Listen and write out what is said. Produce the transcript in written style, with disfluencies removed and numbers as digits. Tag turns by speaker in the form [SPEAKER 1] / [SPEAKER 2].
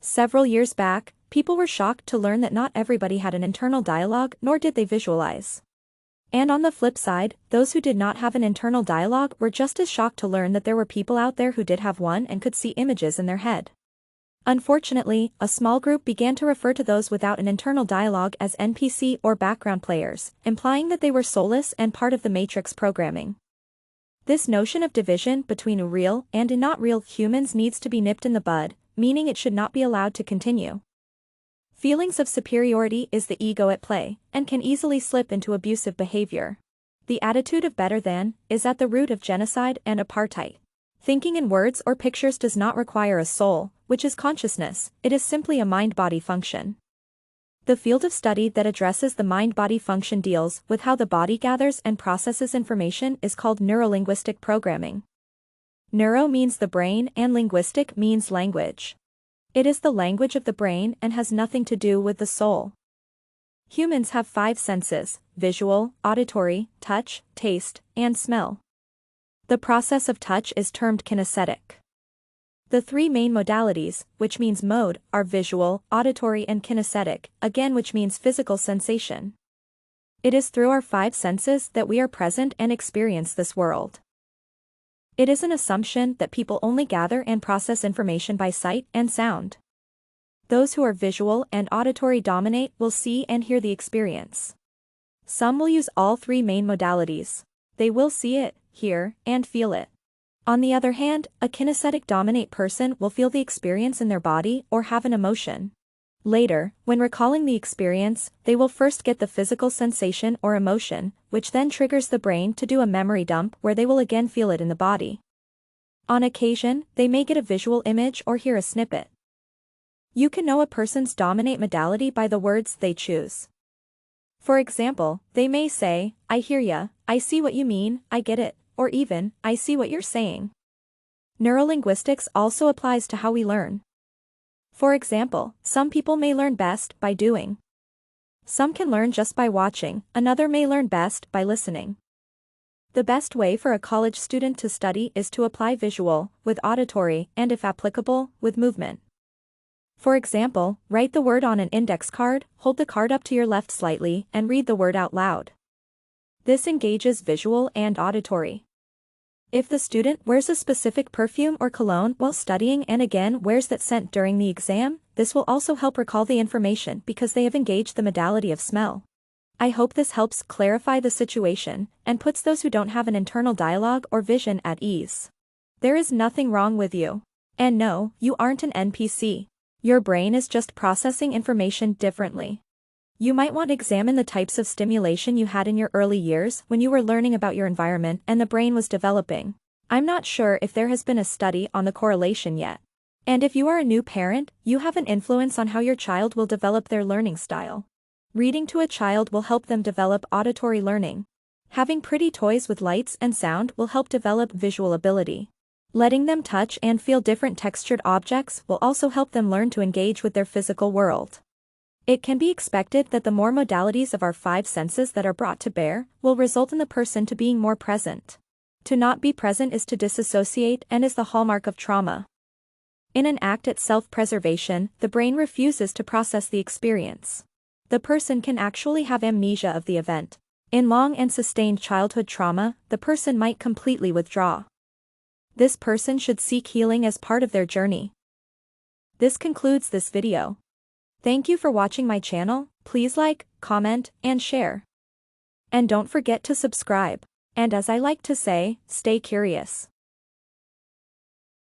[SPEAKER 1] Several years back, people were shocked to learn that not everybody had an internal dialogue, nor did they visualize. And on the flip side, those who did not have an internal dialogue were just as shocked to learn that there were people out there who did have one and could see images in their head. Unfortunately, a small group began to refer to those without an internal dialogue as NPC or background players, implying that they were soulless and part of the Matrix programming. This notion of division between real and not real humans needs to be nipped in the bud, meaning it should not be allowed to continue. Feelings of superiority is the ego at play, and can easily slip into abusive behavior. The attitude of better than is at the root of genocide and apartheid. Thinking in words or pictures does not require a soul, which is consciousness, it is simply a mind-body function. The field of study that addresses the mind-body function deals with how the body gathers and processes information is called neurolinguistic programming. Neuro means the brain and linguistic means language. It is the language of the brain and has nothing to do with the soul. Humans have 5 senses: visual, auditory, touch, taste, and smell. The process of touch is termed kinesthetic. The 3 main modalities, which means mode, are visual, auditory and kinesthetic, again which means physical sensation. It is through our 5 senses that we are present and experience this world. It is an assumption that people only gather and process information by sight and sound. Those who are visual and auditory dominate will see and hear the experience. Some will use all 3 main modalities. They will see it, hear, and feel it. On the other hand, a kinesthetic dominate person will feel the experience in their body or have an emotion. Later, when recalling the experience, they will first get the physical sensation or emotion, which then triggers the brain to do a memory dump where they will again feel it in the body. On occasion, they may get a visual image or hear a snippet. You can know a person's dominate modality by the words they choose. For example, they may say, "I hear ya, I see what you mean, I get it," or even, "I see what you're saying." Neurolinguistics also applies to how we learn. For example, some people may learn best by doing. Some can learn just by watching, another may learn best by listening. The best way for a college student to study is to apply visual, with auditory, and if applicable, with movement. For example, write the word on an index card, hold the card up to your left slightly, and read the word out loud. This engages visual and auditory. If the student wears a specific perfume or cologne while studying and again wears that scent during the exam, this will also help recall the information because they have engaged the modality of smell. I hope this helps clarify the situation and puts those who don't have an internal dialogue or vision at ease. There is nothing wrong with you. And no, you aren't an NPC. Your brain is just processing information differently. You might want to examine the types of stimulation you had in your early years when you were learning about your environment and the brain was developing. I'm not sure if there has been a study on the correlation yet. And if you are a new parent, you have an influence on how your child will develop their learning style. Reading to a child will help them develop auditory learning. Having pretty toys with lights and sound will help develop visual ability. Letting them touch and feel different textured objects will also help them learn to engage with their physical world. It can be expected that the more modalities of our 5 senses that are brought to bear will result in the person to being more present. To not be present is to disassociate and is the hallmark of trauma. In an act at self-preservation, the brain refuses to process the experience. The person can actually have amnesia of the event. In long and sustained childhood trauma, the person might completely withdraw. This person should seek healing as part of their journey. This concludes this video. Thank you for watching my channel. Please like, comment, and share. And don't forget to subscribe. And as I like to say, stay curious.